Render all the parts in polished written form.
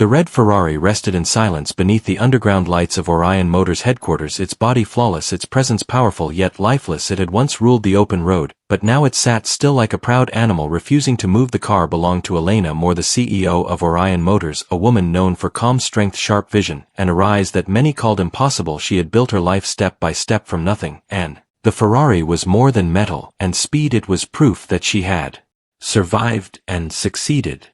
The red Ferrari rested in silence beneath the underground lights of Orion Motors headquarters, its body flawless, its presence powerful yet lifeless. It had once ruled the open road, but now it sat still like a proud animal, refusing to move. The car belonged to Elena Moore, the CEO of Orion Motors, a woman known for calm strength, sharp vision, and a rise that many called impossible. She had built her life step by step from nothing, and the Ferrari was more than metal and speed. It was proof that she had survived and succeeded.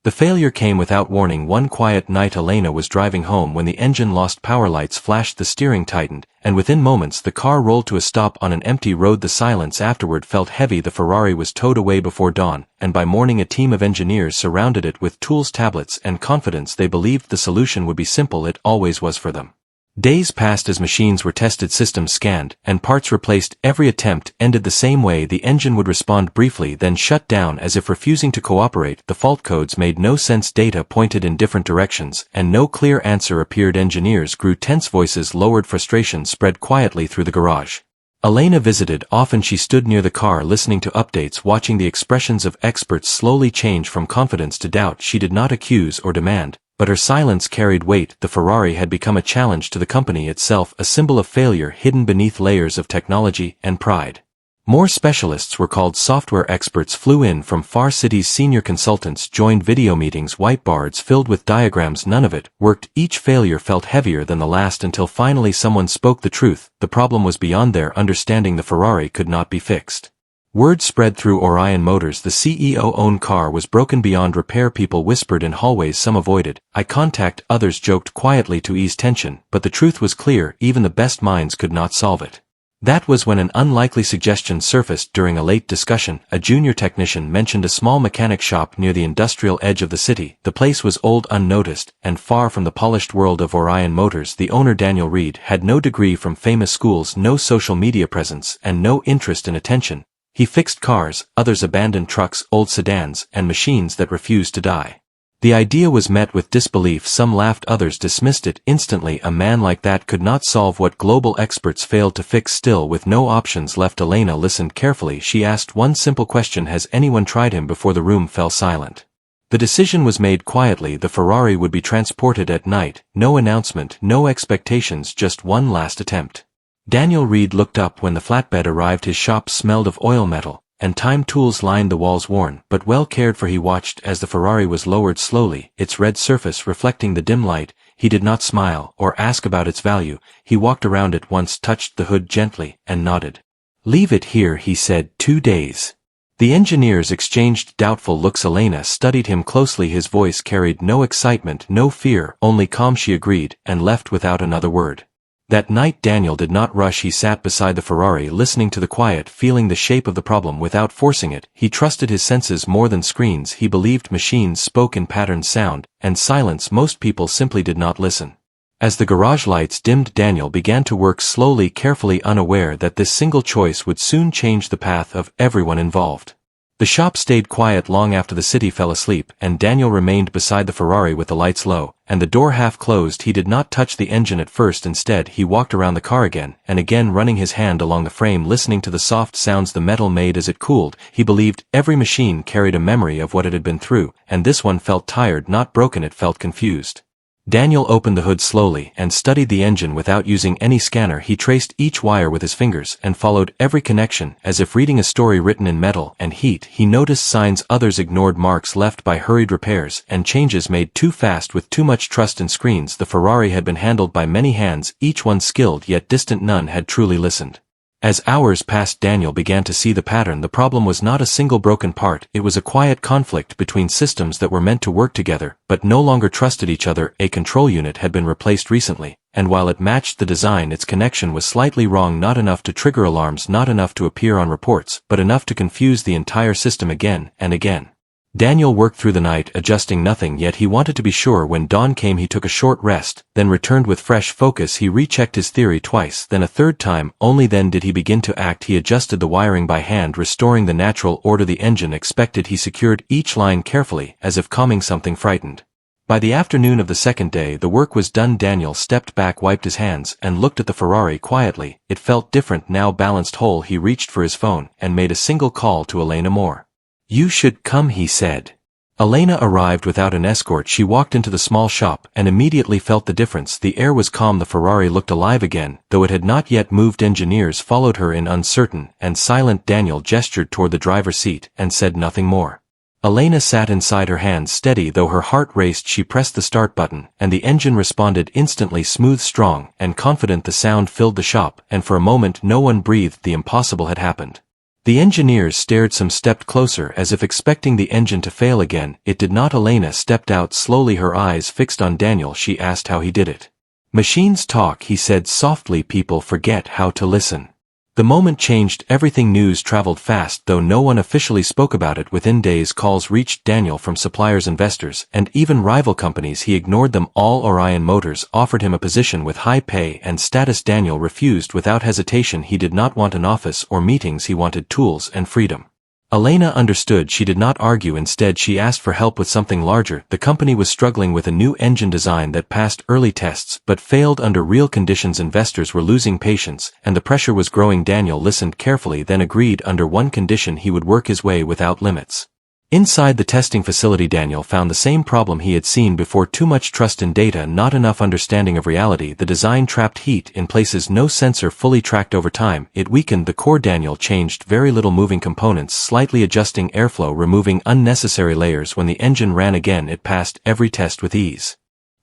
The failure came without warning. One quiet night Elena was driving home when the engine lost power. Lights flashed, the steering tightened, and within moments the car rolled to a stop on an empty road. The silence afterward felt heavy. The Ferrari was towed away before dawn, and by morning a team of engineers surrounded it with tools, tablets, and confidence. They believed the solution would be simple. It always was for them. Days passed as machines were tested, systems scanned, and parts replaced. Every attempt ended the same way. The engine would respond briefly, then shut down as if refusing to cooperate. The fault codes made no sense. Data pointed in different directions, and no clear answer appeared. Engineers grew tense, voices lowered, frustration spread quietly through the garage. Elena visited often. She stood near the car, listening to updates, watching the expressions of experts slowly change from confidence to doubt. She did not accuse or demand, but her silence carried weight. The Ferrari had become a challenge to the company itself, a symbol of failure hidden beneath layers of technology and pride. More specialists were called. Software experts flew in from far cities. Senior consultants joined video meetings, whiteboards filled with diagrams. None of it worked. Each failure felt heavier than the last, until finally someone spoke the truth. The problem was beyond their understanding. The Ferrari could not be fixed. Word spread through Orion Motors. The CEO-owned car was broken beyond repair. People whispered in hallways, some avoided eye contact, others joked quietly to ease tension, but the truth was clear. Even the best minds could not solve it. That was when an unlikely suggestion surfaced during a late discussion. A junior technician mentioned a small mechanic shop near the industrial edge of the city. The place was old, unnoticed, and far from the polished world of Orion Motors. The owner, Daniel Reed, had no degree from famous schools, no social media presence, and no interest in attention. He fixed cars. Others abandoned trucks, old sedans, and machines that refused to die. The idea was met with disbelief. Some laughed, others dismissed it instantly. A man like that could not solve what global experts failed to fix. Still, with no options left, Elena listened carefully. She asked one simple question: has anyone tried him before? The room fell silent. The decision was made quietly. The Ferrari would be transported at night. No announcement, no expectations, just one last attempt. Daniel Reed looked up when the flatbed arrived. His shop smelled of oil, metal, and time. Tools lined the walls, worn but well cared for. He watched as the Ferrari was lowered slowly, its red surface reflecting the dim light. He did not smile or ask about its value. He walked around it once, touched the hood gently, and nodded. "Leave it here," he said. 2 days. The engineers exchanged doubtful looks. Elena studied him closely. His voice carried no excitement, no fear, only calm. She agreed, and left without another word. That night Daniel did not rush. He sat beside the Ferrari, listening to the quiet, feeling the shape of the problem without forcing it. He trusted his senses more than screens. He believed machines spoke in patterned sound, and silence. Most people simply did not listen. As the garage lights dimmed, Daniel began to work slowly, carefully, unaware that this single choice would soon change the path of everyone involved. The shop stayed quiet long after the city fell asleep, and Daniel remained beside the Ferrari with the lights low, and the door half closed. He did not touch the engine at first. Instead, he walked around the car again and again, running his hand along the frame, listening to the soft sounds the metal made as it cooled. He believed every machine carried a memory of what it had been through, and this one felt tired, not broken. It felt confused. Daniel opened the hood slowly and studied the engine without using any scanner. He traced each wire with his fingers and followed every connection, as if reading a story written in metal and heat. He noticed signs others ignored, marks left by hurried repairs, and changes made too fast with too much trust in screens. The Ferrari had been handled by many hands, each one skilled yet distant. None had truly listened. As hours passed, Daniel began to see the pattern. The problem was not a single broken part. It was a quiet conflict between systems that were meant to work together, but no longer trusted each other. A control unit had been replaced recently, and while it matched the design, its connection was slightly wrong. Not enough to trigger alarms, not enough to appear on reports, but enough to confuse the entire system again and again. Daniel worked through the night, adjusting nothing, yet he wanted to be sure. When dawn came, he took a short rest, then returned with fresh focus. He rechecked his theory twice, then a third time. Only then did he begin to act. He adjusted the wiring by hand, restoring the natural order the engine expected. He secured each line carefully, as if calming something frightened. By the afternoon of the second day, the work was done. Daniel stepped back, wiped his hands, and looked at the Ferrari quietly. It felt different now, balanced whole. He reached for his phone and made a single call to Elena Moore. "You should come," he said. Elena arrived without an escort. She walked into the small shop and immediately felt the difference. The air was calm. The Ferrari looked alive again, though it had not yet moved. Engineers followed her in uncertain and silent. Daniel gestured toward the driver's seat and said nothing more. Elena sat inside, her hands steady though her heart raced. She pressed the start button, and the engine responded instantly, smooth, strong, and confident. The sound filled the shop, and for a moment no one breathed. The impossible had happened. The engineers stared. Some stepped closer as if expecting the engine to fail again. It did not. Elena stepped out slowly, her eyes fixed on Daniel. She asked how he did it. "Machines talk," he said softly. "People forget how to listen." The moment changed everything. News traveled fast, though no one officially spoke about it. Within days, calls reached Daniel from suppliers, investors, and even rival companies. He ignored them all. Orion Motors offered him a position with high pay and status. Daniel refused without hesitation. He did not want an office or meetings. He wanted tools and freedom. Elena understood. She did not argue. Instead, she asked for help with something larger. The company was struggling with a new engine design that passed early tests but failed under real conditions. Investors were losing patience, and the pressure was growing. Daniel listened carefully, then agreed under one condition: he would work his way without limits. Inside the testing facility, Daniel found the same problem he had seen before: too much trust in data, not enough understanding of reality. The design trapped heat in places no sensor fully tracked. Over time, it weakened the core. Daniel changed very little, moving components, slightly adjusting airflow, removing unnecessary layers. When the engine ran again, it passed every test with ease.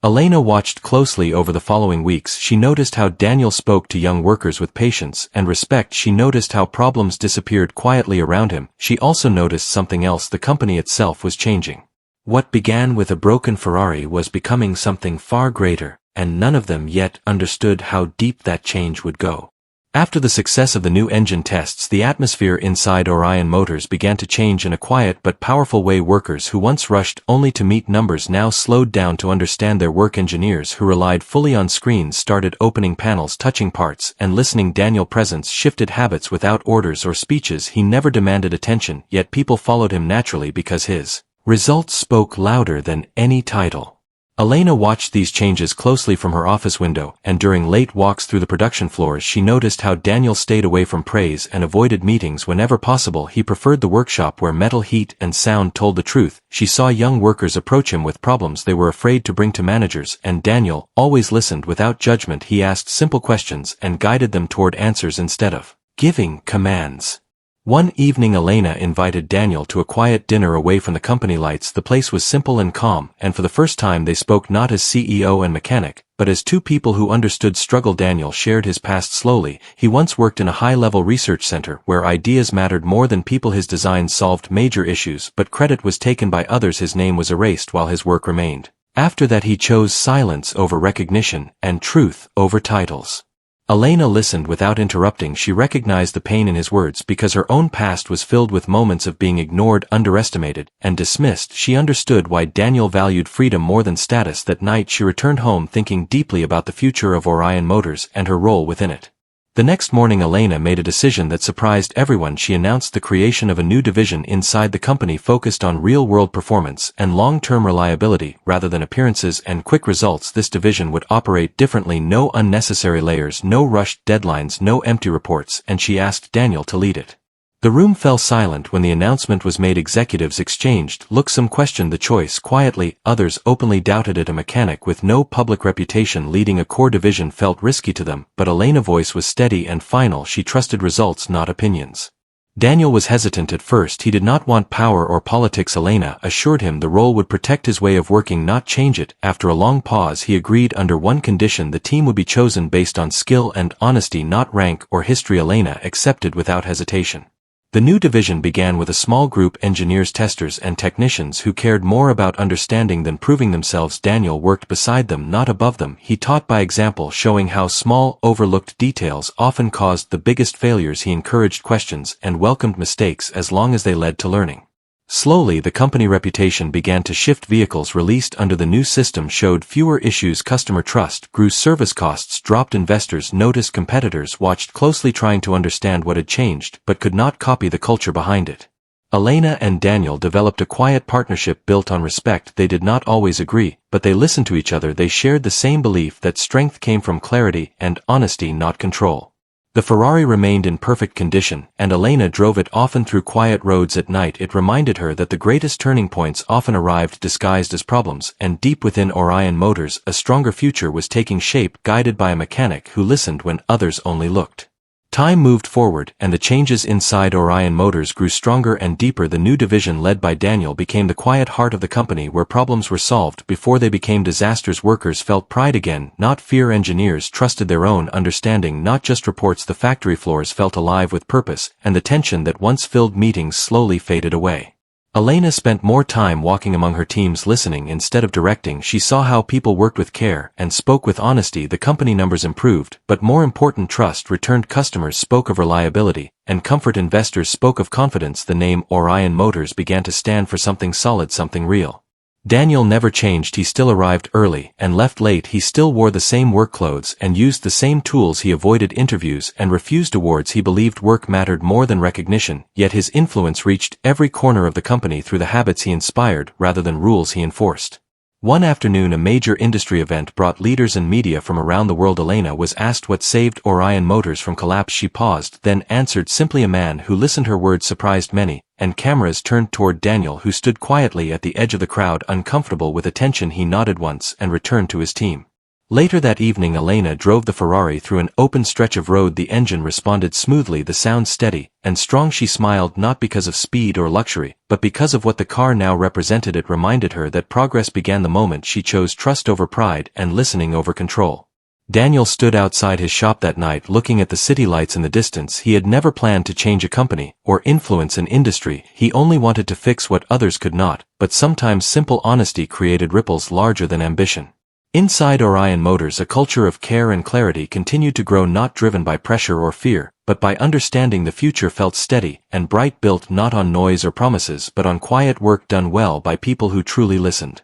Elena watched closely over the following weeks. She noticed how Daniel spoke to young workers with patience and respect. She noticed how problems disappeared quietly around him. She also noticed something else: the company itself was changing. What began with a broken Ferrari was becoming something far greater, and none of them yet understood how deep that change would go. After the success of the new engine tests, the atmosphere inside Orion Motors began to change in a quiet but powerful way. Workers who once rushed only to meet numbers now slowed down to understand their work. Engineers who relied fully on screens started opening panels, touching parts, and listening. Daniel's presence shifted habits. Without orders or speeches, he never demanded attention, yet people followed him naturally because his results spoke louder than any title. Elena watched these changes closely from her office window, and during late walks through the production floors she noticed how Daniel stayed away from praise and avoided meetings whenever possible. He preferred the workshop where metal, heat, and sound told the truth. She saw young workers approach him with problems they were afraid to bring to managers, and Daniel always listened without judgment. He asked simple questions and guided them toward answers instead of giving commands. One evening, Elena invited Daniel to a quiet dinner away from the company lights. The place was simple and calm, and for the first time they spoke not as CEO and mechanic, but as two people who understood struggle. Daniel shared his past slowly. He once worked in a high-level research center where ideas mattered more than people. His designs solved major issues, but credit was taken by others. His name was erased while his work remained. After that, he chose silence over recognition and truth over titles. Elena listened without interrupting. She recognized the pain in his words because her own past was filled with moments of being ignored, underestimated, and dismissed. She understood why Daniel valued freedom more than status. That night she returned home thinking deeply about the future of Orion Motors and her role within it. The next morning, Elena made a decision that surprised everyone. She announced the creation of a new division inside the company focused on real-world performance and long-term reliability rather than appearances and quick results. This division would operate differently: no unnecessary layers, no rushed deadlines, no empty reports, and she asked Daniel to lead it. The room fell silent when the announcement was made. Executives exchanged looks. Some questioned the choice quietly, others openly doubted it. A mechanic with no public reputation leading a core division felt risky to them, but Elena's voice was steady and final. She trusted results, not opinions. Daniel was hesitant at first. He did not want power or politics. Elena assured him the role would protect his way of working, not change it. After a long pause, he agreed under one condition: the team would be chosen based on skill and honesty, not rank or history. Elena accepted without hesitation. The new division began with a small group: engineers, testers, and technicians who cared more about understanding than proving themselves. Daniel worked beside them, not above them. He taught by example, showing how small, overlooked details often caused the biggest failures. He encouraged questions and welcomed mistakes as long as they led to learning. Slowly, the company reputation began to shift. Vehicles released under the new system showed fewer issues. Customer trust grew. Service costs dropped. Investors noticed. Competitors watched closely, trying to understand what had changed, but could not copy the culture behind it. Elena and Daniel developed a quiet partnership built on respect. They did not always agree, but they listened to each other. They shared the same belief that strength came from clarity and honesty, not control. The Ferrari remained in perfect condition, and Elena drove it often through quiet roads at night. It reminded her that the greatest turning points often arrived disguised as problems, and deep within Orion Motors, a stronger future was taking shape, guided by a mechanic who listened when others only looked. Time moved forward, and the changes inside Orion Motors grew stronger and deeper. The new division led by Daniel became the quiet heart of the company, where problems were solved before they became disasters. Workers felt pride again, not fear. Engineers trusted their own understanding, not just reports. The factory floors felt alive with purpose, and the tension that once filled meetings slowly faded away. Elena spent more time walking among her teams, listening instead of directing. She saw how people worked with care and spoke with honesty. The company numbers improved, but more important, trust returned. Customers spoke of reliability, and comfort. Investors spoke of confidence. The name Orion Motors began to stand for something solid, something real. Daniel never changed. He still arrived early and left late. He still wore the same work clothes and used the same tools. He avoided interviews and refused awards. He believed work mattered more than recognition, yet his influence reached every corner of the company through the habits he inspired rather than rules he enforced. One afternoon, a major industry event brought leaders and media from around the world. Elena was asked what saved Orion Motors from collapse. She paused, then answered simply. A man who listened. Her words surprised many, and cameras turned toward Daniel, who stood quietly at the edge of the crowd, uncomfortable with attention. He nodded once and returned to his team. Later that evening, Elena drove the Ferrari through an open stretch of road. The engine responded smoothly, the sound steady and strong. She smiled, not because of speed or luxury, but because of what the car now represented. It reminded her that progress began the moment she chose trust over pride and listening over control. Daniel stood outside his shop that night, looking at the city lights in the distance. He had never planned to change a company or influence an industry. He only wanted to fix what others could not, but sometimes simple honesty created ripples larger than ambition. Inside Orion Motors, a culture of care and clarity continued to grow, not driven by pressure or fear, but by understanding. The future felt steady and bright, built not on noise or promises but on quiet work done well by people who truly listened.